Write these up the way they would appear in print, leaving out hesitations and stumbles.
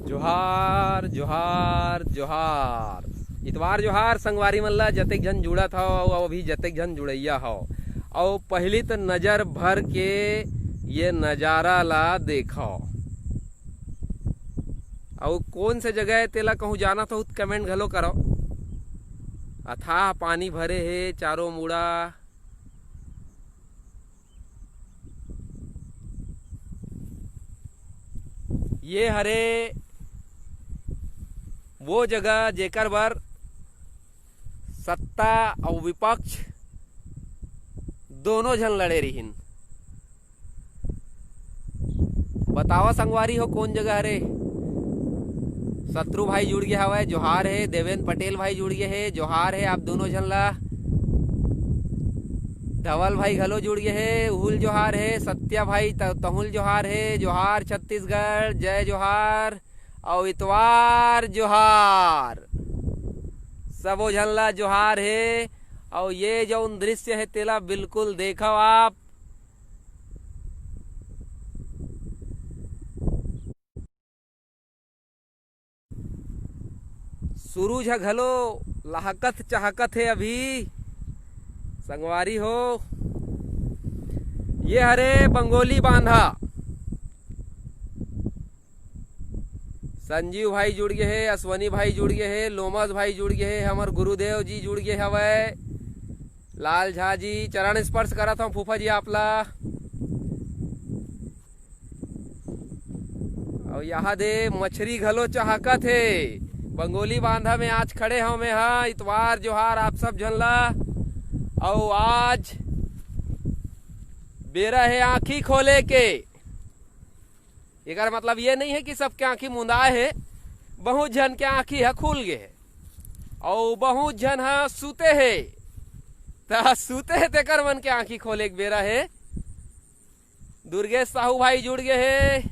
जोहार जोहार जोहार इतवार जोहार संगवारी मन ला जतेक झन जुड़त हो और अभी जतेक झन जुड़ैया हो। और पहली तो नजर भर के ये नज़ारा ला देखो और कौन से जगह तेला कहूँ जाना तो कमेंट घलो करो। अथाह पानी भरे है चारों मुड़ा। ये हरे वो जगह जेकर बर सत्ता और विपक्ष दोनों झन लड़े रहीन। बतावा संगवारी हो कौन जगह हरे। शत्रु भाई जुड़ गया हवा, जोहार है। देवेंद्र पटेल भाई जुड़ गए है, जोहार है आप दोनों झन ला। धवल भाई घलो जुड़ गए है, उहुल जोहार है। सत्या भाई तहुल जोहार है, जोहार छत्तीसगढ़ जय जोहार। और इतवार जोहार सबो झन ला जोहार है। और ये जो दृश्य है तेला बिल्कुल देखो आप। सूरज घलो लहकत चहकत है अभी संगवारी हो। ये हरे बंगोली बांधा। संजीव भाई जुड़ गए है, अश्वनी भाई जुड़ गए है, लोमस भाई जुड़ गए है, हमार गुरुदेव जी जुड़ गए हवे। लाल झा जी चरण स्पर्श करत हूँ फूफा जी आपला। और यहाँ दे मछरी घलो चहकत है। बंगोली बांधा में आज खड़े हूँ मैं। हाँ इतवार जोहार आप सब झन ला। और आज बेरा है आँखी खोले के। एकर मतलब ये नहीं है कि सबके आँखी मुंदाए है। बहुत झन के आँखी है खुल गए है और बहुत झन है सूते है। तो सूते है तेकर मन के आँखी खोले के बेरा है। दुर्गेश साहू भाई जुड़ गए है,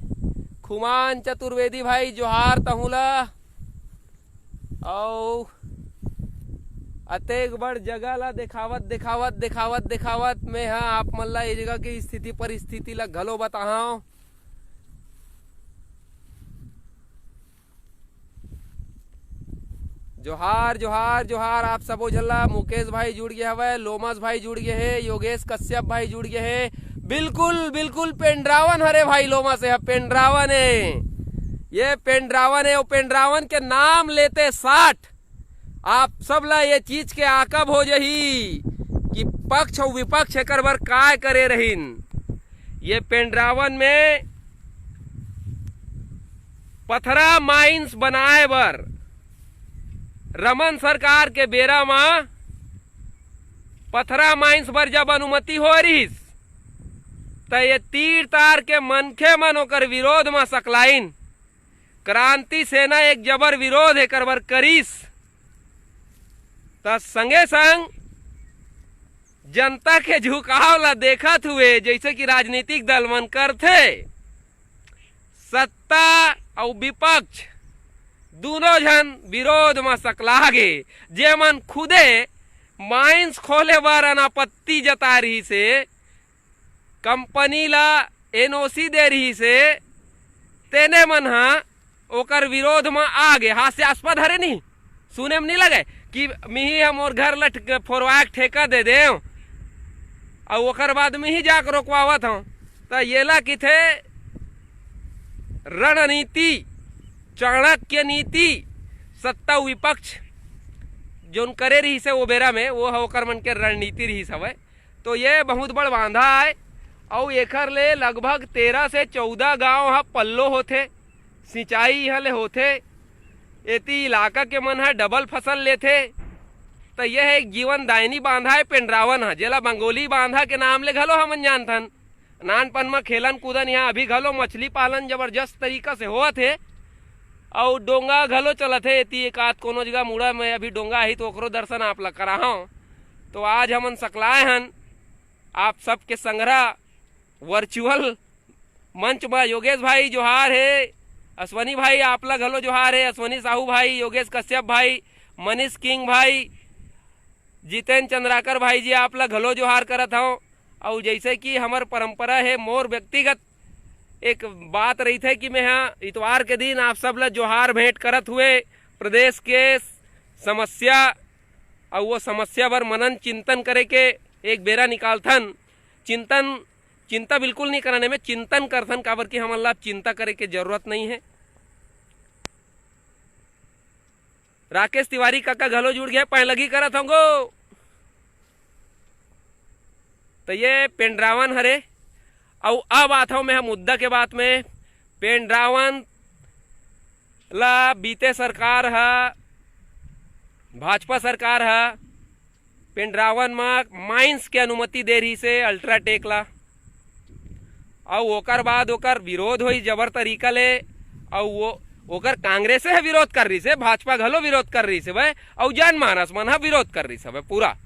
खुमान चतुर्वेदी भाई जोहार तहुला। और अतेक बड़ जगह ला दिखावत दिखावत दिखावत दिखावत में हाँ आप मन ला ये जगह की स्थिति परिस्थिति ला घलो बताऊं। जोहार जोहार जोहार आप सबो झल्ला। मुकेश भाई जुड़ गए हवे, लोमस भाई जुड़ गए है, योगेश कश्यप भाई जुड़ गए है। बिल्कुल बिल्कुल पेंड्रावन हरे भाई लोमस है, पेंड्रावन है। ये पेंड्रावन है और पेंड्रावन के नाम लेते 60 आप सब ला ये चीज के आकब हो जही कि पक्ष और विपक्ष एकर बर काय करे रहीन। ये पेंड्रावन में पथरा माइंस बनाए बर रमन सरकार के बेरा में पथरा माइंस बर जब अनुमति हो रहीस त ये तीर तार के मनखे मन ओकर विरोध में सकलाइन। क्रांति सेना एक जबर विरोध एकर बर करीस। त संगे संग जनता के झुकाव ला देखत हुए जैसे कि राजनीतिक दल मन करथे। सत्ता और विपक्ष दोनों झन विरोध में सकलागे। जे मन खुदे माइंस खोले बर अनापत्ति जता रही से, कंपनी ला एनओसी दे रही से, तेने मन हा ओकर विरोध में आगे। हास्यास्पद हरे नहीं सुने में नहीं लगे कि मिही हम और घर लट फोरवा ठेका दे दे और ओकर बाद में ही जाकर रोकवावत हूँ। तो ये ला कि थे रणनीति चाणक्य नीति सत्ता विपक्ष जोन करे रही से वो बेरा में वो ओकर मन के रणनीति रही सब। तो ये बहुत बड़ बांधा है और एकर ले लगभग 13 से 14 गांव हा पल्लो होथे, सिंचाई हले होथे। एती इलाका के मन है डबल फसल लेथे। तो यह एक जीवन दायनी बांधा है पेंड्रावन है, जेला बंगोली बांधा के नाम ले घलो हमन जानथन। नानपन में खेलन कूदन यहाँ अभी घलो मछली पालन जबरदस्त तरीका से होत है। और डोंगा घलो चलत है। एती एक आध कोनो जगह मुड़ा में अभी डोंगा ही तो ओकरो दर्शन आप ला कराहूं। तो आज हमन सकलाए हन आप सबके संग्रह वर्चुअल मंच में। योगेश भाई जोहार है, अश्वनी भाई आप ला घलो जोहार है, अश्वनी साहू भाई, योगेश कश्यप भाई, मनीष किंग भाई, जितेंद्र चंद्राकर भाई जी आप ला घलो जोहार करत हूँ। और जैसे कि हमार परंपरा है मोर व्यक्तिगत एक बात रही थे कि मैं यहाँ इतवार के दिन आप सब ला जोहार भेंट करत हुए प्रदेश के समस्या और वो समस्या पर मनन चिंतन करे के एक बेरा निकालथन। चिंता बिल्कुल नहीं करने में चिंतन करथन, काबर कि हमन ला चिंता करे के जरूरत नहीं है। राकेश तिवारी काका घलो जुड़ गया, पैं लगी करत होंगो। तो ये पेंड्रावन हरे। और अब आता हूं मैं मुद्दा के बात में। पेंड्रावन ला बीते सरकार है, भाजपा सरकार है, पेंड्रावन में माइंस के अनुमति दे रही से अल्ट्राटेक ला। और ओकर बाद ओकर विरोध हुई जबर तरीका ले। और वो ओकर कांग्रेस है विरोध कर रही से, भाजपा घलो विरोध कर रही से भाई, और जनमानस मन विरोध कर रही सब पूरा।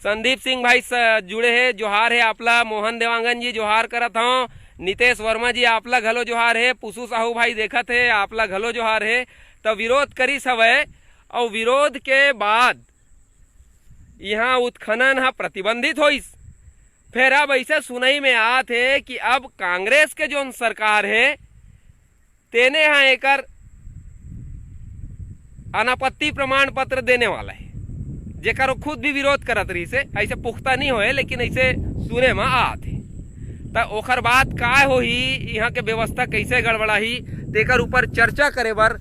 संदीप सिंह भाई जुड़े है, जोहार है आपला। मोहन देवांगन जी जोहार करत हूँ। नितेश वर्मा जी आपला घलो जोहार है। पुसू साहू भाई देखत है, आपला घलो जोहार है। तो विरोध करी सब है। और विरोध के बाद यहाँ उत्खनन हा प्रतिबंधित होइस। फिर अब ऐसे सुनई में आत है कि अब कांग्रेस के जो सरकार है तेने यहाँ एकर अनापत्ति प्रमाण पत्र देने वाला है, जेकर खुद भी विरोध करत रही से। ऐसे पुख्ता नहीं होए लेकिन ऐसे सुने में आत है। तो ओकर बाद का होही, यहाँ के व्यवस्था कैसे गड़बड़ाही, तेकर ऊपर चर्चा करे बर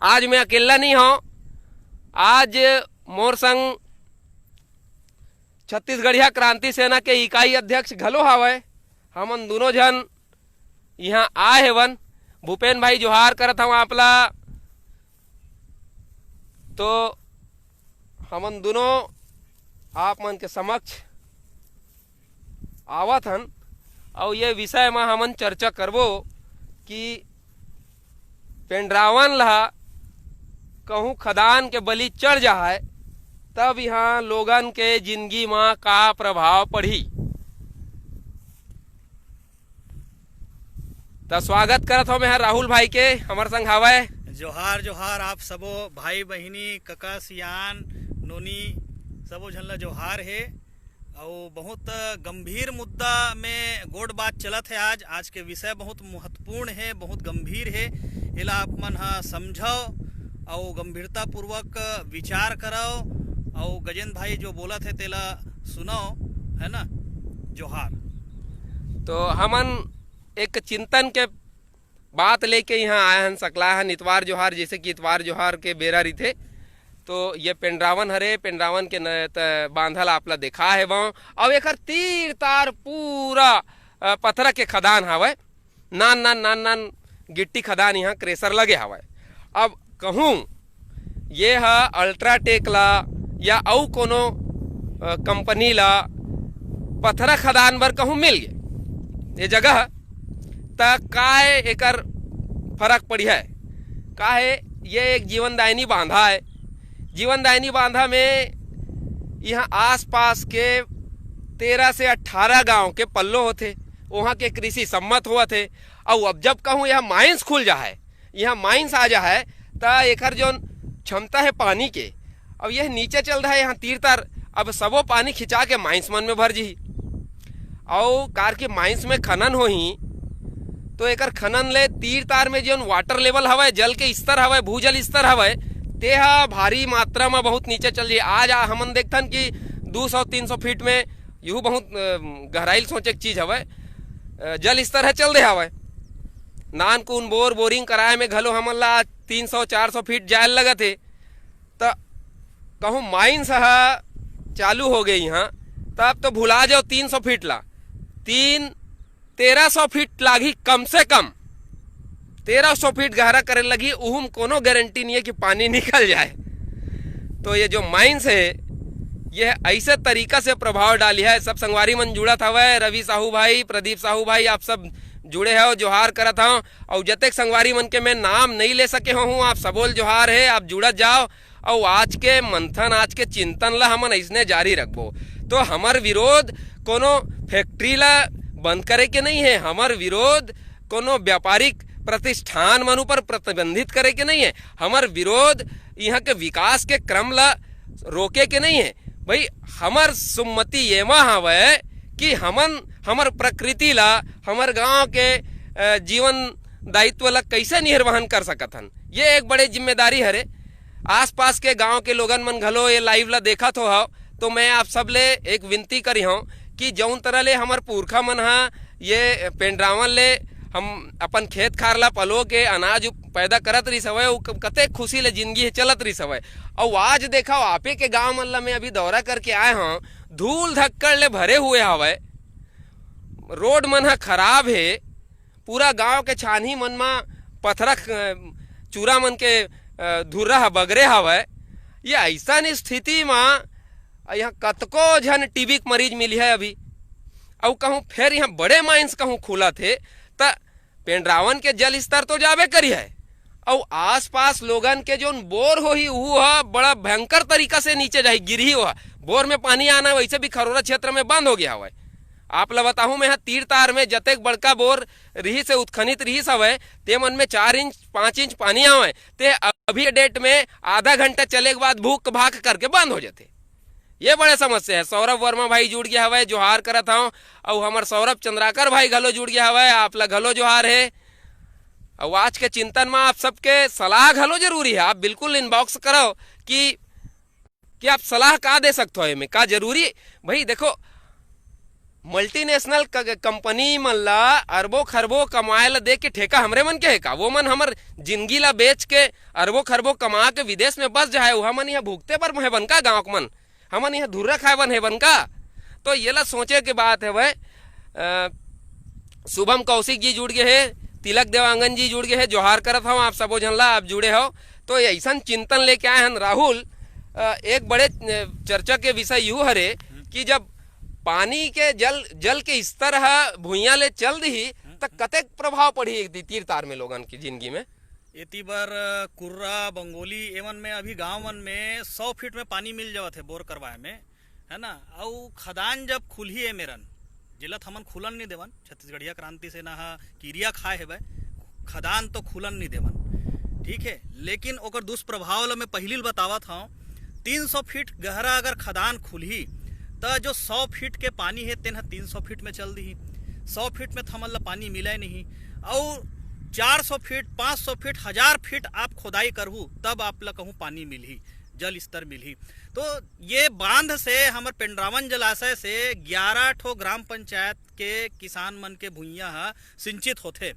आज मैं अकेला नहीं हूँ। आज मोर संग छत्तीसगढ़िया क्रांति सेना के इकाई अध्यक्ष घलो हवय। हमन दोनों जन यहाँ आए हेवन। भूपेन भाई जोहार करत हूँ आपला। तो हमन दोनों आप मन के समक्ष आवत हन और ये विषय में हमन चर्चा करबो कि पेंड्रावन ला कहूँ खदान के बलि चढ़ जाए तब यहाँ लोगन के जिंदगी में का प्रभाव पड़ी। तो स्वागत करत हो मैं राहुल भाई के हमार संग हवय। जोहार जोहार आप सबो भाई बहिनी कका सियान नोनी सबो झन ला जोहार है। और बहुत गंभीर मुद्दा में गोड़ बात चलत है। आज के विषय बहुत महत्वपूर्ण है, बहुत गंभीर है। एला आप मन हा समझो और गंभीरता पूर्वक विचार करो और गजेंद्र भाई जो बोला थे तेला सुनो, है ना। जोहार। तो हमन एक चिंतन के बात लेके यहाँ आए हन सकला हन। इतवार जोहार, जैसे कि इतवार जोहार के बेरा रही थे। तो ये पेंड्रावन हरे, पेंड्रावन के बांधल आपला देखा है वहाँ। अब एक तीर तार पूरा पत्थर के खदान हवय। नान गिट्टी खदान यहाँ क्रेशर लगे हवय। अब कहूँ ये है अल्ट्राटेक ला या औ कोनो कंपनी ला पत्थर खदान बर कहूँ मिल गए ये जगह, त काय एकर फर्क पड़ी है। का है ये एक जीवनदायिनी बांधा है। जीवनदायिनी बांधा में यहाँ आसपास के 13 से 18 गांव के पल्लो होते, वहाँ के कृषि सम्मत हुआ थे। और अब जब कहूँ यहाँ माइंस खुल जा है, यहाँ माइंस आ जा है, तो एकर जो क्षमता है पानी के, अब यह नीचे चल रहा है यहाँ तीर तार, अब सबो पानी खिंचा के माइंस मन में भर जी। और कार के माइंस में खनन हो ही तो एकर खनन ले तीर तार में जो वाटर लेवल हवय, जल के स्तर हवय, भूजल स्तर हवय, ते हा भारी मात्रा में बहुत नीचे चल रही। आज हमन देखथन कि 200-300 फीट में यू बहुत गहराई सोचे चीज हवय, जल स्तर है चल रहे हवय। नान कून बोरिंग कराए में घलो हमन ला 300-400 फीट जाए लगा थे। तो कहूँ माइंस हा चालू हो गई यहाँ, तब तो भुला जाओ 300 फीट ला, 1300 फीट लागी कम से कम। 1300 फीट गहरा करे लगी, उहुम कोनो गारंटी नहीं है कि पानी निकल जाए। तो ये जो माइंस है यह ऐसे तरीका से प्रभाव डाली है। सब संगवारी मन जुड़त हवय, रवि साहू भाई, प्रदीप साहू भाई, आप सब जुड़े हो, जोहार करत हूँ। और जतेक संगवारी मन के मैं नाम नहीं ले सके हूँ, आप सबोल जोहार है, आप जुड़त जाओ। और आज के मंथन, आज के चिंतन ला हमन ऐसने जारी रखबो। तो हमार विरोध कोनो फैक्ट्री ला बंद करे के नहीं है, हमार विरोध कोनो व्यापारिक प्रतिष्ठान मन ऊपर प्रतिबंधित करे के नहीं है, हमार विरोध यहाँ के विकास के क्रम ला रोके के नहीं है। भाई हमार सुम्मति ये हवय कि हमन हमर प्रकृति ला, हमर गांव के जीवन दायित्व ला कैसे निर्वहन कर सकत हन। ये एक बड़े जिम्मेदारी हरे। आसपास के गांव के लोगन मन घलो ये लाइव ला देखत हो, तो मैं आप सब ले एक विनती करी हूँ कि जौन तरह ले हमर पुरखा मन हा ये पेंड्रावन ले हम अपन खेत खार ला पलो के अनाज पैदा करत रही सवय, कते खुशी ले जिंदगी चलत रही सवय। और आज देखा आपे के गांव मन ला मैं अभी दौरा करके आए हूँ, धूल धक्कड़ ले भरे हुए हवय, रोड मन हा खराब है, पूरा गांव के छानही मन मा पथरा चूरा मन के धुर्रा बगरे हवय। ये ऐसा स्थिति में यहाँ कतको झन टीबी के मरीज मिली है अभी। और कहूँ फिर यहाँ बड़े माइंस कहूँ खुला थे तो पेंड्रावन के जल स्तर तो जाबे करी है, और आसपास लोगन के जो बोर हो ही वो बड़ा भयंकर तरीका से नीचे जाही गिरी हुआ। बोर में पानी आना वैसे भी खरोरा क्षेत्र में बंद हो गया हुआ है। आप ला बताऊं मैं, तीर तार में जतेक बड़का बोर रही से उत्खनित रही हवय ते मन में 4 इंच 5 इंच पानी आवे, ते अभी डेट में आधा घंटा चले के बाद भूख भाग करके बंद हो जाते। ये बड़े समस्या है। सौरभ वर्मा भाई जुड़ गया हवय, जोहार करत हूँ। और हमार सौरभ चंद्राकर भाई घलो जुड़ गया हवय, आप ला घलो जोहार है। और आज के चिंतन में आप सबके सलाह घलो जरूरी है। आप बिल्कुल इनबॉक्स करो कि आप सलाह का दे सकते हो, में का जरूरी भाई। देखो मल्टीनेशनल कंपनी मन ला अरबों खरबों कमाए ला दे के ठेका हमरे मन के है का? वो मन हमर जिंदगी ला बेच के अरबों खरबों कमा के विदेश में बस जाए, वह मन यहाँ भूखते पर है बन का? गाँव के मन हमन यहाँ धुर्रा खाए बन है बन का? तो ये ला सोचे के बात है भाई। शुभम कौशिक जी जुड़ गए है, तिलक देवांगन जी जुड़ गए है, जोहार करत हूँ आप सबो झन ला, आप जुड़े हो। तो ऐसा चिंतन लेके आए हैं राहुल। एक बड़े चर्चा के विषय यू हरे कि जब पानी के जल के स्तर भुइया ले चल दी तो कतेक प्रभाव पड़ी तीर तार में लोगन की जिंदगी में। एती बार कुर्रा बंगोली एवं में अभी गांव मन में 100 फीट में पानी मिल जावत है बोर करवाए में, है ना। और खदान जब खुली है मेरन जिलत हमन खुलन नहीं देवन, छत्तीसगढ़िया क्रांति से ना कीरिया खाए है भाई, खदान तो खुलन नहीं देवन, ठीक है। लेकिन ओकर दुष्प्रभाव ला मैं पहली बतावत हूँ। 300 फीट गहरा अगर खदान खुली तो जो 100 फीट के पानी है तेन 300 फीट में चल दी। 100 फीट में थमन ला पानी मिला नहीं, और 400 फीट 500 फीट 1000 फीट आप खोदाई करहू तब आप ला कहूँ पानी मिली, जल स्तर मिली। तो ये बांध से हमारे पेंड्रावन जलाशय से 11 ठो ग्राम पंचायत के किसान मन के भुइयाँ सिंचित होते,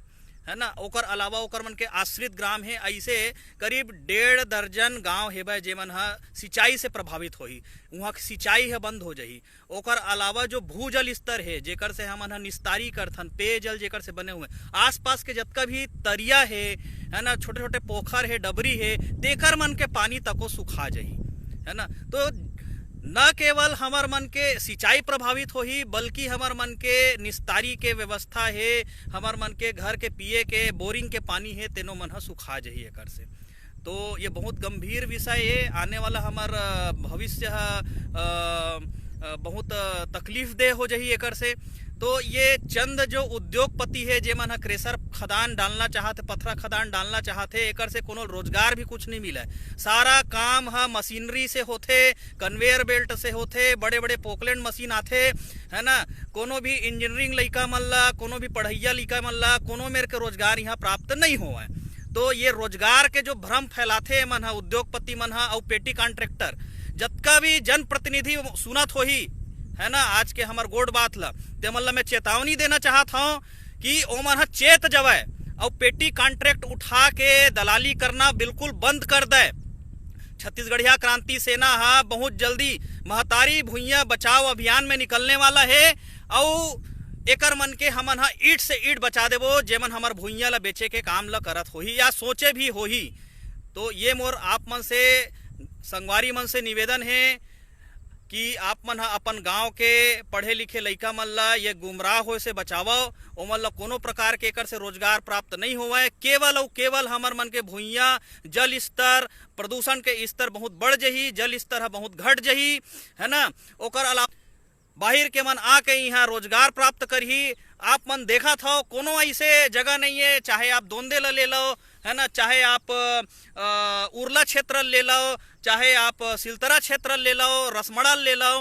है ना। ओकर अलावा ओकर मन के आश्रित ग्राम है, ऐसे करीब 1.5 दर्जन गांव हेबे जेमन सिंचाई से प्रभावित होही, वहाँ की सिंचाई है बंद हो जाही। ओकर अलावा जो भूजल स्तर है जेकर से हमन निस्तारी करथन, पेयजल जेकर से बने हुए आसपास के जतका भी तरिया है ना, छोटे छोटे पोखर है, डबरी है, तेकर मन के पानी तको सुखा जाही, है ना। तो न केवल हमार मन के सिंचाई प्रभावित होही बल्कि हमार मन के निस्तारी के व्यवस्था है, हमार मन के घर के पिए के बोरिंग के पानी है तेनो मन सुखा जाही एकर से। तो ये बहुत गंभीर विषय है। आने वाला हमार भविष्य बहुत तकलीफ दे हो जाही एकर से। तो ये चंद जो उद्योगपति है जेमन क्रेशर खदान डालना चाहते, पथरा खदान डालना चाहते, एकर से कोनो रोजगार भी कुछ नहीं मिला है। सारा काम मशीनरी से होते, कन्वेयर बेल्ट से होते, बड़े बड़े पोकलैंड मशीन आते, है ना। कोनो भी इंजीनियरिंग लइका मन ला, कोनो भी पढ़ैया लइका मन ला कोनो मेरे के रोजगार यहाँ प्राप्त नहीं हुआ है। तो ये रोजगार के जो भ्रम फैलाते मन उद्योगपति मन और पेटी कॉन्ट्रैक्टर जतका भी जनप्रतिनिधि सुनत होही, है ना, आज के हमार गोड बात ला ते मन ला मैं चेतावनी देना चाहत हूँ कि ओमन चेत जवाए और पेटी कॉन्ट्रैक्ट उठा के दलाली करना बिल्कुल बंद कर दे। छत्तीसगढ़िया क्रांति सेना बहुत जल्दी महतारी भुइया बचाओ अभियान में निकलने वाला है, और एकर मन के हमन ईट से ईट बचा देबो जेमन हमार भुइया ला बेचे के काम ला करत होही या सोचे भी होही। तो ये मोर आप मन से संगवारी मन से निवेदन है कि आप मन अपन गांव के पढ़े लिखे लइका मन ला ये गुमराह होए से बचावो। ओमन ला कोनो प्रकार के एकर से रोजगार प्राप्त नहीं होवे। केवल और केवल हमर मन के भुइया जल स्तर प्रदूषण के स्तर बहुत बढ़ जही, जल स्तर बहुत घट जही, है ना। ओकर अलावा बाहर के मन आके यहाँ रोजगार प्राप्त करही। आप मन देखा था कोनो ऐसे जगह नहीं है, चाहे आप दोंदेला ले लो, है ना, चाहे आप उरला क्षेत्र ले लो, चाहे आप सिलतरा क्षेत्र ले लो, रसमड़ा ले लो,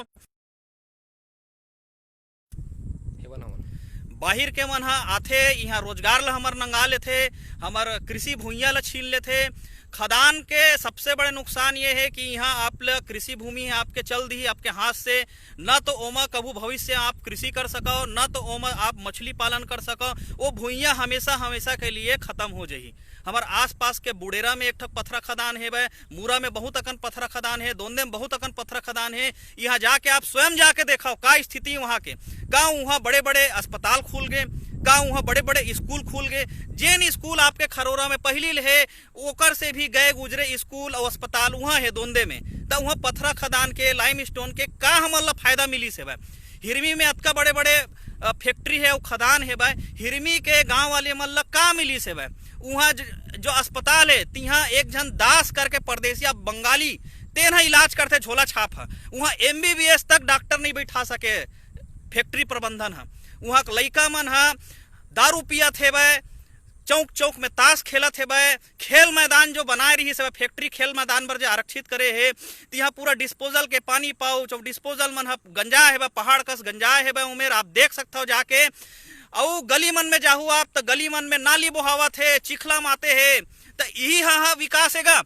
बाहिर के मन ह आथे, यहाँ रोजगार ला हमर नंगा लेथे, हमर कृषि भूइयां ला छीन लेथे। खदान के सबसे बड़े नुकसान ये है कि यहाँ आप कृषि भूमि है आपके चल दी आपके हाथ से, न तो ओमा कभू भविष्य आप कृषि कर सको, न तो ओमा आप मछली पालन कर सको। वो भूइयां हमेशा हमेशा के लिए खत्म हो जाही। हमार आसपास के बुडेरा में एक ठक पथरा खदान है, वह मूरा में बहुत अकन पथरा खदान है, दोंदे में बहुत अकन पथरा खदान है। यहाँ जाके आप स्वयं जाके देखो का स्थिति वहाँ के। का वहाँ बड़े बड़े अस्पताल खुल गए, का वहाँ बड़े बड़े स्कूल खुल गए। जेन स्कूल आपके खरोरा में पहली है ओकर से भी गए गुजरे स्कूल और अस्पताल वहाँ है दोंदे में, तो वहाँ पथरा खदान के लाइमस्टोन के का हमन ला फायदा मिली से भाई। हिरमी में अतका बड़े बड़े फैक्ट्री है, खदान है भाई, हिरमी के गांव वाले मन ला का मिली से भाई। वहाँ जो अस्पताल है तिहा एक जन दास करके परदेसिया बंगाली तेना इलाज करते झोला छाप है। वहाँ MBBS तक डॉक्टर नहीं बैठा सके फैक्ट्री प्रबंधन है। वहाँ के लइका मन है दारू पियत है भाई, चौक चौक में ताश खेलत है भाई। खेल मैदान जो बनाए रही है फैक्ट्री खेल मैदान पर जो आरक्षित करे है, तो यहाँ पूरा डिस्पोजल के पानी पाओ जो डिस्पोजल मन है गंजा है पहाड़ कस गंजा है उमेर आप देख सकते हो जाके। और गली मन में जाहू आप तो गली मन में नाली बोहावत है, चिखला माते है। तो यही हाँ विकास हैगा।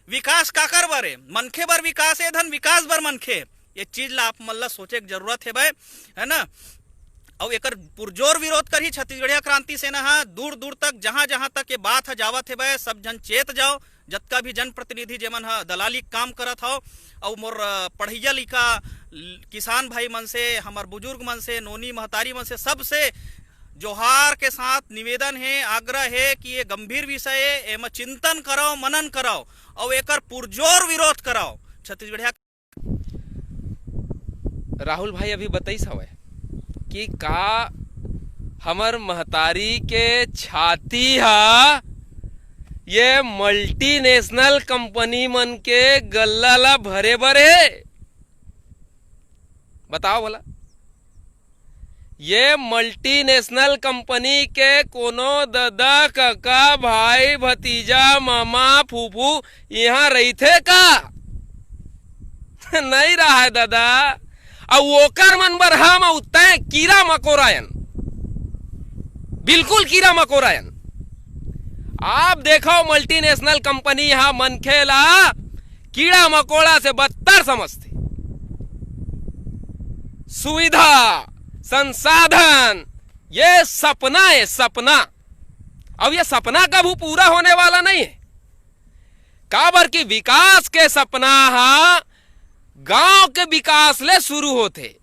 विकास काकर बर है? मनखे बर विकास है, धन विकास बर मनखे। ये चीज ला आप मन ला सोचे की जरूरत है भाई, है ना। और एक पुरजोर विरोध कर ही छत्तीसगढ़िया क्रांति सेना हा दूर दूर तक जहां जहां तक ये बात है जावत है भाई, सब जन चेत जाओ। जतका भी जनप्रतिनिधि जेमन हा दलाली काम करत हो और मोर पढ़ैया लिखा किसान भाई मन से, हमार बुजुर्ग मन से, नोनी महतारी मन से, सबसे जोहार के साथ निवेदन है, आग्रह है कि ये गंभीर विषय है, एमा चिंतन कराओ, मनन कराओ और एकर पुरजोर विरोध कराओ। छत्तीसगढ़िया राहुल भाई अभी बताइस हवे कि का हमर महतारी के छाती हा ये मल्टीनेशनल कंपनी मन के गल्ला ला भरे भरे। बताओ बोला, ये मल्टीनेशनल कंपनी के कोनो दादा काका भाई भतीजा मामा फूफू यहाँ रहते का? नहीं रहा है दादा। और ओकर मन बर हम उतने कीड़ा मकोरायन, बिल्कुल कीड़ा मकोरायन। आप देखो मल्टीनेशनल कंपनी यहाँ मनखे ला कीड़ा मकोड़ा से बदतर समझते। सुविधा संसाधन ये सपना है, सपना। अब ये सपना कभी पूरा होने वाला नहीं है। काबर की विकास के सपना हा गांव के विकास ले शुरू होते।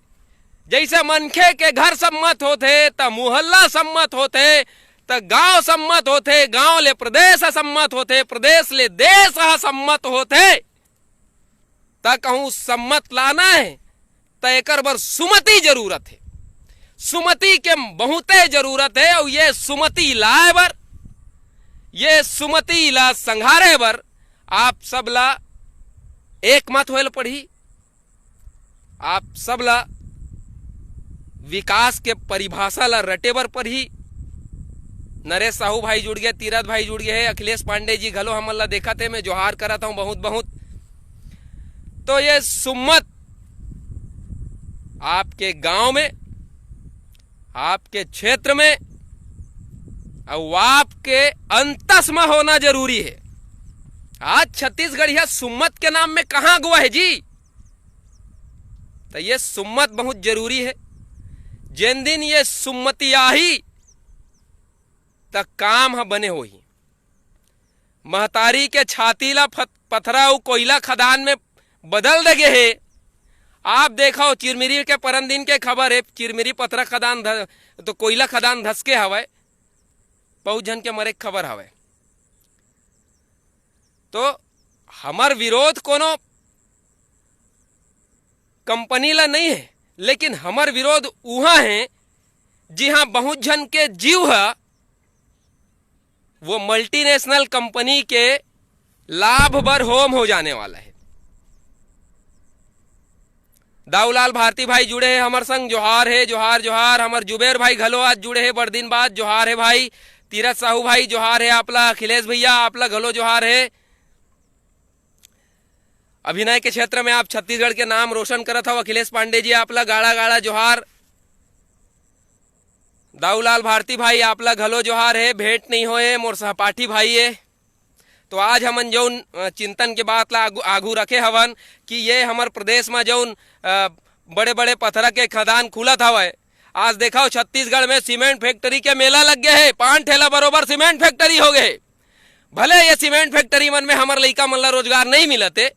जैसे मनखे के घर सम्मत होते त मुहल्ला सम्मत होते, त गांव सम्मत होते, गांव ले प्रदेश सम्मत होते, प्रदेश ले देश सम्मत होते। त कहूं सम्मत लाना है त एकर बर सुमति जरूरत है। सुमति के बहुते जरूरत है। और ये सुमति लाए बर, ये सुमति ला संघारे बर आप सब ला एक मत होल पढ़ी। आप सब ला विकास के परिभाषा ला रटे बर पढ़ी। नरेश साहू भाई जुड़ गए, तीरथ भाई जुड़ गए, अखिलेश पांडे जी घलो हमन ला देखा थे। मैं जोहार करता हूं बहुत बहुत। तो ये सुम्मत आपके गांव में, आपके क्षेत्र में और आपके अंतस में होना जरूरी है। आज छत्तीसगढ़ यह सुम्मत के नाम में कहां गुआ है जी? तो ये सुम्मत बहुत जरूरी है। जिन दिन ये सुम्मति आही तक काम हा बने होही। महतारी के छाती ला पथरा और कोयला खदान में बदल दगे है। आप देखो चिरमिरी के परन दिन के खबर है, चिरमिरी पथरा खदान तो कोयला खदान धसके हवे, बहुत जन के मरे खबर हवे। तो हमार विरोध कोनो कंपनी ला नहीं है, लेकिन हमार विरोध उहा है जहां बहुत जन के जीव है वो मल्टीनेशनल कंपनी के लाभ बर होम हो जाने वाला है। दाऊलाल भारती भाई जुड़े हैं हमार संग, जोहार है, जोहार जोहार। हमार जुबेर भाई घलो आज जुड़े हैं बड़ दिन बाद, जोहार है भाई। तीरथ साहू भाई जोहार है आपला। अखिलेश भैया आपला घलो जोहार है। अभिनय के क्षेत्र में आप छत्तीसगढ़ के नाम रोशन करत हो, अखिलेश पांडे जी आपला गाड़ा गाड़ा जोहार। दाऊलाल भारती भाई आपला घलो जोहार है। भेंट नहीं होए मोर सहपाठी भाई है। तो आज हमन जौन चिंतन के बात ला आगू रखे हवन कि ये हमार प्रदेश में जौन बड़े बड़े पत्थर के खदान खुलत हवे। आज देखा छत्तीसगढ़ में सीमेंट फैक्ट्री के मेला लग गए है। 5 ठेला बरोबर सीमेंट फैक्ट्री हो गए। भले ये सीमेंट फैक्ट्री मन में हमार लइका मन ला रोजगार नहीं मिलते,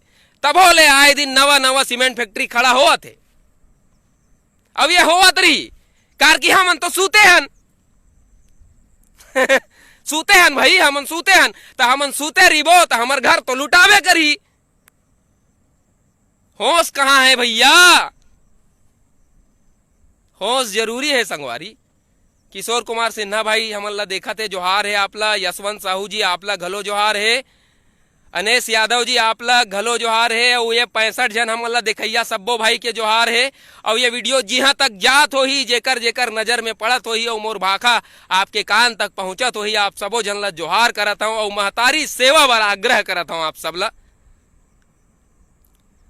तबो ले आए दिन नवा नवा सीमेंट फैक्ट्री खड़ा होत थे। अब ये होवत रही कार की हमन तो सूते हन सूते हन भाई, हमन सूते हन तो हमन सूते रहीबो तो हमार घर तो लुटावे करी। होश कहाँ है भैया? होश जरूरी है संगवारी। किशोर कुमार सिन्हा भाई हमन ला देखा थे, जोहार है आपला। यशवंत साहू जी आपला घलो जोहार है। अनेश यादव जी आपला घलो जोहार है। और ये 65 जन हमन ला देखैया सब्बो भाई के जोहार है। और ये वीडियो जिहाँ तक जात हो ही, जेकर जेकर नजर में पड़त हो ही और मोर भाखा आपके कान तक पहुंचत हो ही, आप सबो जन ला जोहार करत हूं और महतारी सेवा बर आग्रह करत हूं आप सब ला।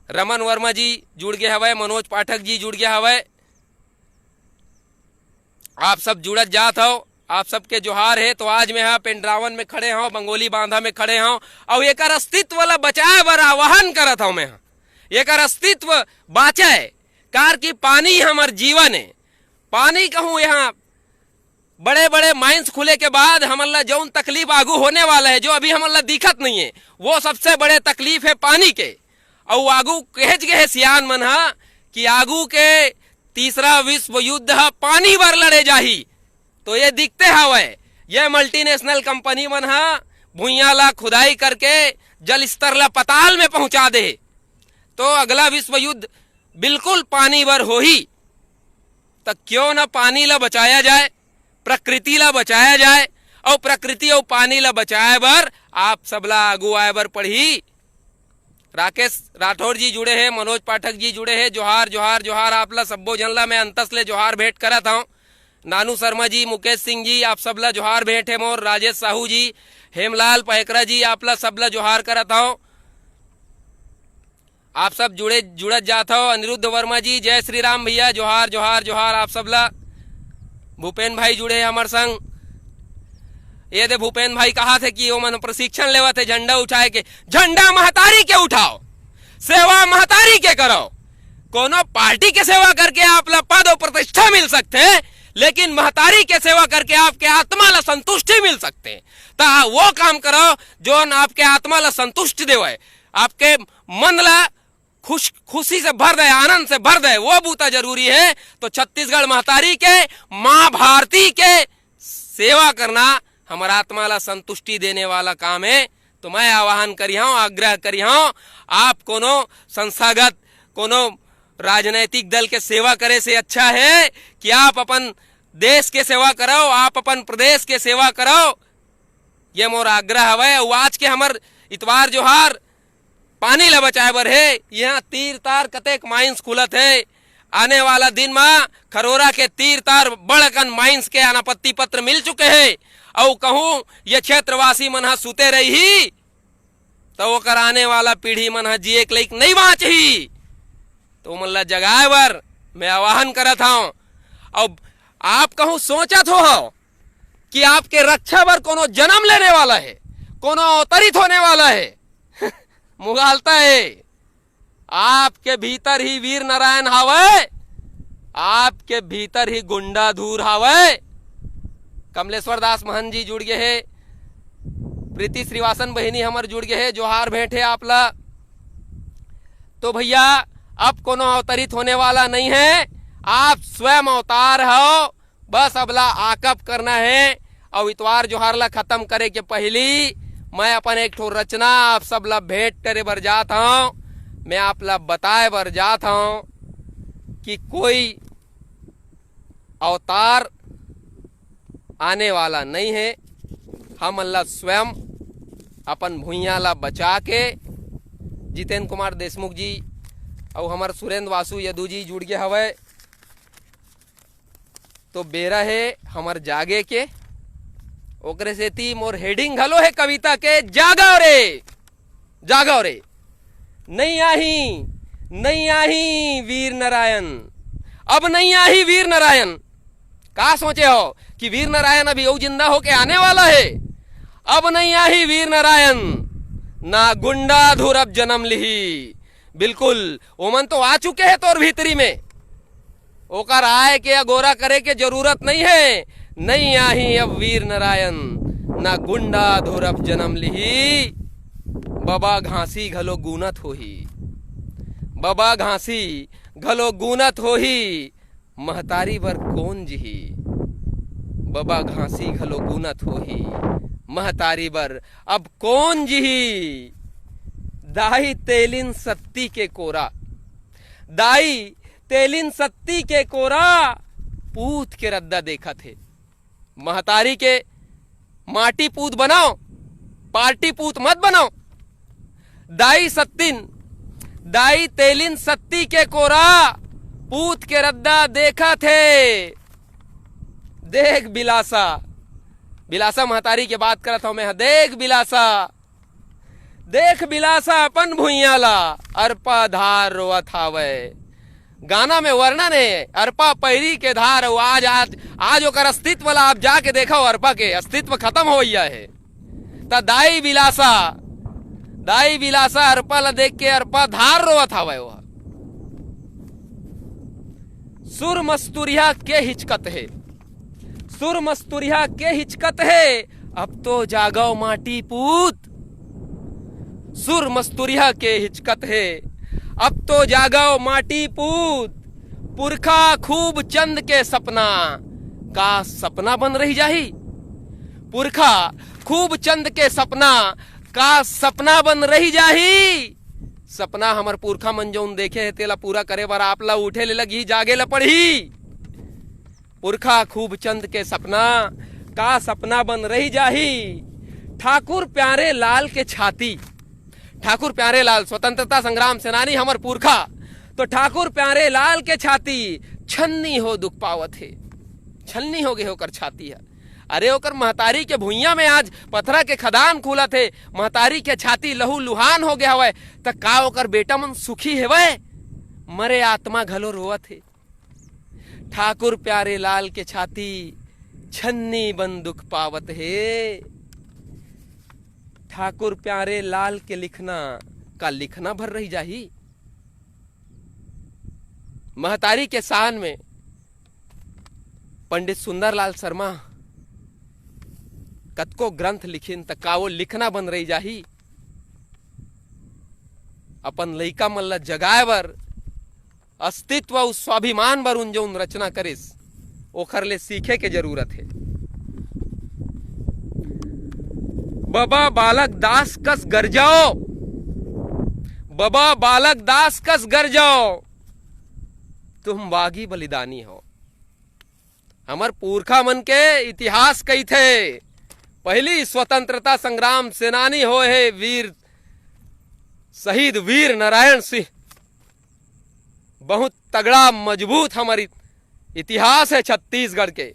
रमन वर्मा जी जुड़ गए हवे, मनोज पाठक जी जुड़ गया हवे। आप सब जुड़त जात हो, आप सबके जोहार है। तो आज मैं यहाँ पेंड्रावन में खड़े हूँ, बंगोली बांधा में खड़े हूँ और एक अस्तित्व वाला बचाए बर आह्वान करत हूँ मैं। एक अस्तित्व बाँचे कार की पानी हमार जीवन है। पानी कहूँ यहाँ बड़े बड़े माइंस खुले के बाद हमला जौन तकलीफ आगू होने वाला है, जो अभी हमला दिखत नहीं है, वो सबसे बड़े तकलीफ है पानी के। और आगू कहेज गए सियान मन कि आगू के तीसरा विश्व युद्ध पानी बर लड़े जाही। तो ये दिखते हवे ये मल्टीनेशनल कंपनी मन भुइया ला खुदाई करके जल स्तर ला पताल में पहुंचा दे। तो अगला विश्व युद्ध बिल्कुल पानी बर हो ही। तो क्यों ना पानी ला बचाया जाए, प्रकृति ला बचाया जाए। और प्रकृति और पानी ला बचाए बर आप सबला आगू आए बर पढ़ी। राकेश राठौर जी जुड़े हैं, मनोज पाठक जी जुड़े हैं। जोहार जोहार जोहार आपला सब्बो जनला मैं अंतस ले जोहार भेंट करत हूँ। नानू शर्मा जी, मुकेश सिंह जी आप सबला जोहार भेंट है मोर। राजेश साहू जी, हेमलाल पैकरा जी आपला सबला जोहार करत हूँ। आप सब जुड़त जात हो। अनिरुद्ध वर्मा जी, जय श्री राम भैया, जोहार जोहार जोहार आप सबला। भूपेन भाई जुड़े हैं हमार संग। ये दे भूपेन भाई कहा थे कि वो मन प्रशिक्षण लेवा थे झंडा उठाए के। झंडा महतारी के उठाओ, सेवा महतारी के करो। कोनो पार्टी के सेवा करके आप ला पद और प्रतिष्ठा मिल सकते हैं, लेकिन महतारी के सेवा करके आपके आत्मा ला संतुष्टि मिल सकते हैं। तो वो काम करो जो आपके आत्मा ला संतुष्टि देवे, आपके मन ला खुशी से भर दे, आनंद से भर दे, वो बूता जरूरी है। तो छत्तीसगढ़ महतारी के, माँ भारती के सेवा करना हमारा आत्मा ला संतुष्टि देने वाला काम है। तो मैं आह्वान करी हूँ, आग्रह करी हूँ, आप कोनो संस्थागत कोनो राजनैतिक दल के सेवा करे से अच्छा है कि आप अपन देश के सेवा करो, आप अपन प्रदेश के सेवा करो। ये मोर आग्रह हवे। आज के हमर इतवार जोहार पानी ला बचाए बर है। यहाँ तीर तार कतेक माइंस खुलत है। आने वाला दिन में खरोरा के तीर तार बड़कन माइंस के अनापत्ति पत्र मिल चुके हैं। और कहूँ ये क्षेत्रवासी मन सुते रही तो ओकर आने वाला पीढ़ी मन जिए के लायक नहीं बाँच ही। तो मन ला जगाए बर मैं आह्वान करत हूँ। अब आप कहूँ सोचत हो कि आपके रक्षा बर कोनो जन्म लेने वाला है, कोनो अवतरित होने वाला है। मुगालता है आपके भीतर ही वीर नारायण हावे, आपके भीतर ही गुंडा धूर हावे। कमलेश्वर दास महन जी जुड़ गए है। प्रीति श्रीवासन बहिनी हमर जुड़ गए है, जोहार भेंट है आपला। तो भैया अब कोनो अवतरित होने वाला नहीं है, आप स्वयं अवतार हो। बस अबला आकप करना है। और इतवार जोहार ला खत्म करे के पहली मैं अपन एक ठो रचना आप सब ला भेंट करे बर जात हूँ। मैं आप ला बताए बर जात हूँ कि कोई अवतार आने वाला नहीं है। हम अल्लाह स्वयं अपन भुइया ला बचा के, जितेंद्र कुमार देशमुख जी और हमार सुरेंद्र वासु यदु जी जुड़ गए हवे। तो बेरा है हमार जागे के। ओकरे सेती मोर हेडिंग घलो है कविता के, जागो रे जागो रे, नहीं आही वीर नारायण, अब नहीं आही वीर नारायण। का सोचे हो कि वीर नारायण अभी वो जिंदा होके आने वाला है? अब नहीं आही वीर नारायण, ना गुंडा धुर अब जन्म लिही। बिल्कुल ओमन तो आ चुके हैं तोर भीतरी में, ओकर आए के अगोरा करे के जरूरत नहीं है। नहीं आही अब वीर नारायण, ना गुंडा धुर अब जन्म लिही। बाबा घासी घलो गुनत होही, बाबा घासी घलो गुनत होही, महतारी बर कौन जिही। बाबा घासी घलो गुनत होही, महतारी बर अब कौन जिही। दाई तेलिन सत्ती के कोरा, दाई तेलिन सत्ती के कोरा, पूत के रद्दा देखा थे। महतारी के माटी पूत बनाओ, पार्टी पूत मत बनाओ। दाई सत्तिन, दाई तेलिन सत्ती के कोरा, पूत के रद्दा देखा थे। देख बिलासा, बिलासा महतारी के बात करत हूं मैं। देख बिलासा, देख बिलासा अपन भुइयाला, अरपा धार रोवत हावे। गाना में वर्णन है अरपा पैरी के धार। आज आज आज ओकर अस्तित्व वाला आप जाके देखो, अरपा के अस्तित्व खत्म हो गया है। ता दाई बिलासा, दाई बिलासा अरपा ला देख के अरपा धार रोवत हावे। वह सुर मस्तूरिया के हिचकत है, सुर मस्तूरिया के हिचकत है, अब तो जागो माटी पूत। सुर मस्तूरिया के हिचकत है, अब तो जागो माटी पूत। पुरखा खूब चंद के सपना, का सपना बन रही जाही। पुरखा खूब चंद के सपना, का सपना बन रही जाही। सपना हमर पुरखा मन जोन देखे है तेला पूरा करे बर आप ला उठे ले लगी, जागे ला पड़ी। पुरखा खूब चंद के सपना, का सपना बन रही जाही। ठाकुर प्यारे लाल के छाती, ठाकुर प्यारे लाल स्वतंत्रता संग्राम सेनानी हमर पुरखा, तो ठाकुर प्यारे लाल के छाती छन्नी हो दुख पावत है। छन्नी हो गए होकर छाती है। अरे ओकर महतारी के भुइया में आज पथरा के खदान खुला थे, महतारी के छाती लहू लुहान हो गया हवे, त का ओकर बेटा मन सुखी हेवे? मरे आत्मा घलो रोवत है। ठाकुर प्यारे लाल के छाती छन्नी बन दुख पावत है। ठाकुर प्यारे लाल के लिखना का लिखना भर रही जाही। महतारी के शान में पंडित सुंदरलाल शर्मा कतको ग्रंथ लिखिन त का वो लिखना बन रही जाही। अपन लइका मन ला जगाए बर, अस्तित्व और स्वाभिमान बर उन जो रचना करिस ओखर ले सीखे के जरूरत है। बाबा बालक दास कस गर जाओ, बाबा बालक दास कस गर जाओ, तुम बागी बलिदानी हो। हमर पुरखा मन के इतिहास कही थे, पहली स्वतंत्रता संग्राम सेनानी हो है वीर शहीद वीर नारायण सिंह। बहुत तगड़ा मजबूत हमारी इतिहास है छत्तीसगढ़ के।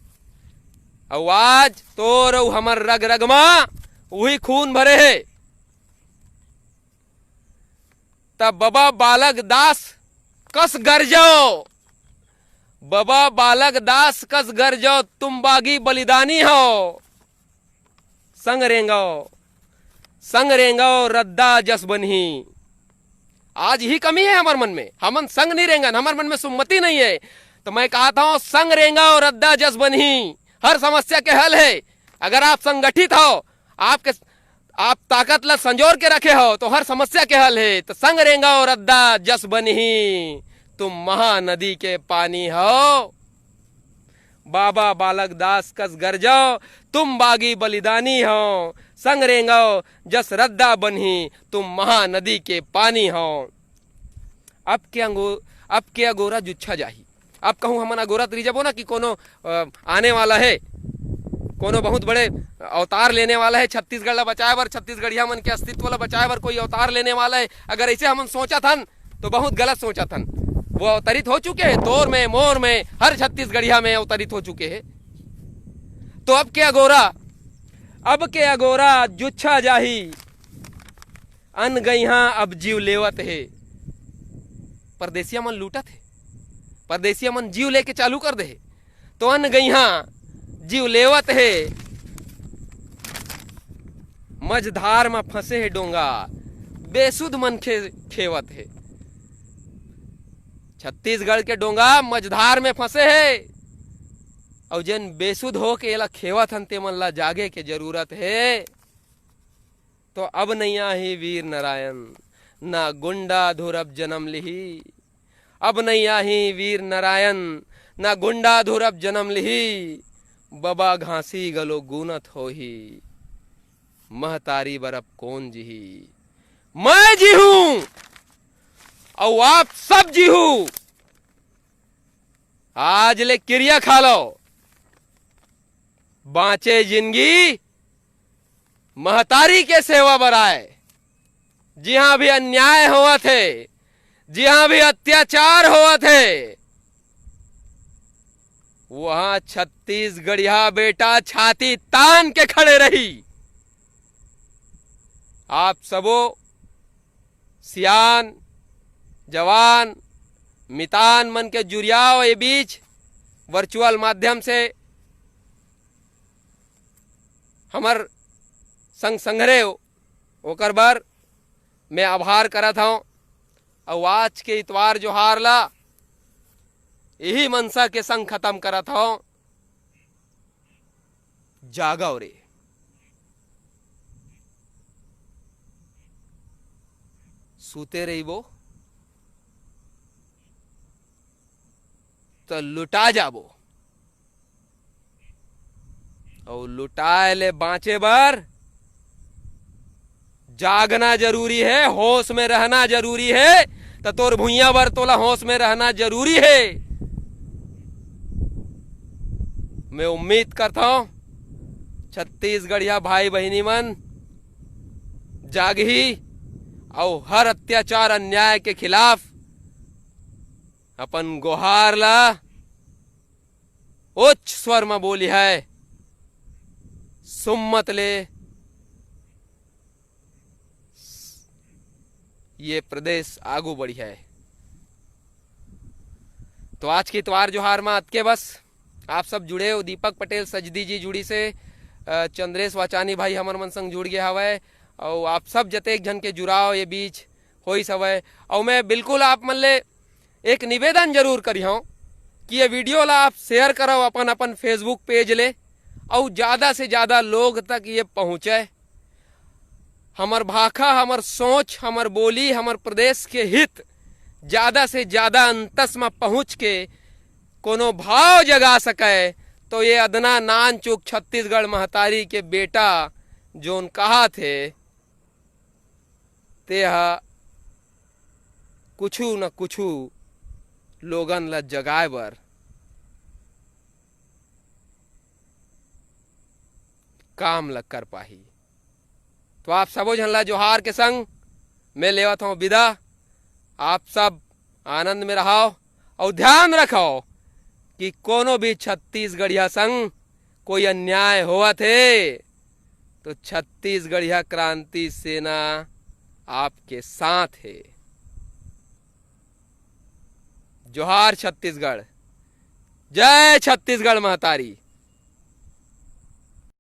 और आज तोर हमर रग रग में वही खून भरे है। तब बाबा बालक दास कस गर जाओ, बाबा बालक दास कस गर जाओ, तुम बागी बलिदानी हो। संग रेंगो, संग रेंगो रद्दा जस बनही। आज ही कमी है हमारे मन में, हमन संग नहीं रेंगन, हमारे मन में सुमति नहीं है। तो मैं कहता हूं संग रेंगो रद्दा जस बनही। हर समस्या के हल है। अगर आप संगठित हो, आप ताकत ला संजोर के रखे हो, तो हर समस्या के हल है। तो संग रेंगा और रद्दा जस बनही, तुम महानदी के पानी हो। बाबा बालक दास कस गर जाओ, तुम बागी बलिदानी हो। संग रेंगो जस रद्दा बनही, तुम महानदी के पानी हो। अब के अगोरा जुच्छा जाही। अब कहूं हमन अगोरा तरी जबो ना कि कोनो आने वाला है, कोनो बहुत बड़े अवतार लेने वाला है छत्तीसगढ़ ला बचाए बर, छत्तीसगढ़िया मन के अस्तित्व ला बचाए बर कोई अवतार लेने वाला है। अगर ऐसे हमन सोचा थन तो बहुत गलत सोचा थन। वो अवतरित हो चुके हैं, तोर में मोर में हर छत्तीसगढ़िया में अवतरित हो चुके हैं। तो अब के अगोरा जुच्छा जाही। अन गईहा अब जीव लेवत है। परदेसिया मन लूटत है, परदेसिया मन जीव लेके चालू कर दे। तो अन गईहा जीव लेवत है, मझधार में फंसे है डोंगा, बेसुध मन खेवत है। छत्तीसगढ़ के डोंगा मझधार में फंसे है, और जन बेसुध हो के एला खेवत हन ते मन ला जागे के जरूरत है। तो अब नैया ही वीर नारायण, ना गुंडा धुरब जन्म लिही। अब नैया ही वीर नारायण, ना गुंडा धुरब जन्म लिही। बबा घासी गलो गूनत होही, महतारी बरब कौन जिही। मैं जी हूं और आप सब जी हूं। आज ले क्रिया खा लो, बाँचे जिंदगी महतारी के सेवा बराए। जहां भी अन्याय हुआ थे, जहां भी अत्याचार हुआ थे, वहां छत्तीसगढ़िया बेटा छाती तान के खड़े रही। आप सबो सियान जवान मितान मन के जुरियाओ ए बीच वर्चुअल माध्यम से हमर संग संघरे ओकर बर मैं आभार करत हूँ। और आज के इतवार जोहार ला यही मनसा के संग खत्म करत हूँ। जागो रे, सूते रहिबो तो लुटा जाबो, और लुटाए ले बाँचे बर जागना जरूरी है, होश में रहना जरूरी है। तो तोर भुइया बर तोला होश में रहना जरूरी है। मैं उम्मीद करता हूं छत्तीसगढ़िया भाई बहनी मन जागही और हर अत्याचार अन्याय के खिलाफ अपन गुहार ला उच्च स्वर में बोली है। सुम्मत ले ये प्रदेश आगू बढ़ी है। तो आज की इतवार जोहार में अतके बस आप सब जुड़े हो। दीपक पटेल सजदी जी जुड़ी से, चंद्रेश वाचानी भाई हमर मन संग जुड़ गया हवै, और आप सब जतेक जन के जुड़ाव ये बीच होइस हवै। और मैं बिल्कुल आप मन ले एक निवेदन जरूर करी हूँ कि ये वीडियो ला आप शेयर करो अपन अपन फेसबुक पेज ले, और ज़्यादा से ज़्यादा लोग तक ये पहुँचे। हमर भाखा, हमर सोच, हमर बोली, हमर प्रदेश के हित ज़्यादा से ज़्यादा अंतस में पहुँच के कोनो भाव जगा सके। तो ये अदना नान चूक छत्तीसगढ़ महतारी के बेटा जोन कहा थे ते कुछू न कुछू लोगन ला जगाए बर काम लग कर पाही। तो आप सबो झन ला जोहार के संग मैं लेवत हूँ विदा। आप सब आनंद में रहो और ध्यान रखो कि कोनो भी छत्तीसगढ़िया संग कोई अन्याय हुआ थे तो छत्तीसगढ़िया क्रांति सेना आपके साथ है। जोहार छत्तीसगढ़, जय छत्तीसगढ़ महतारी।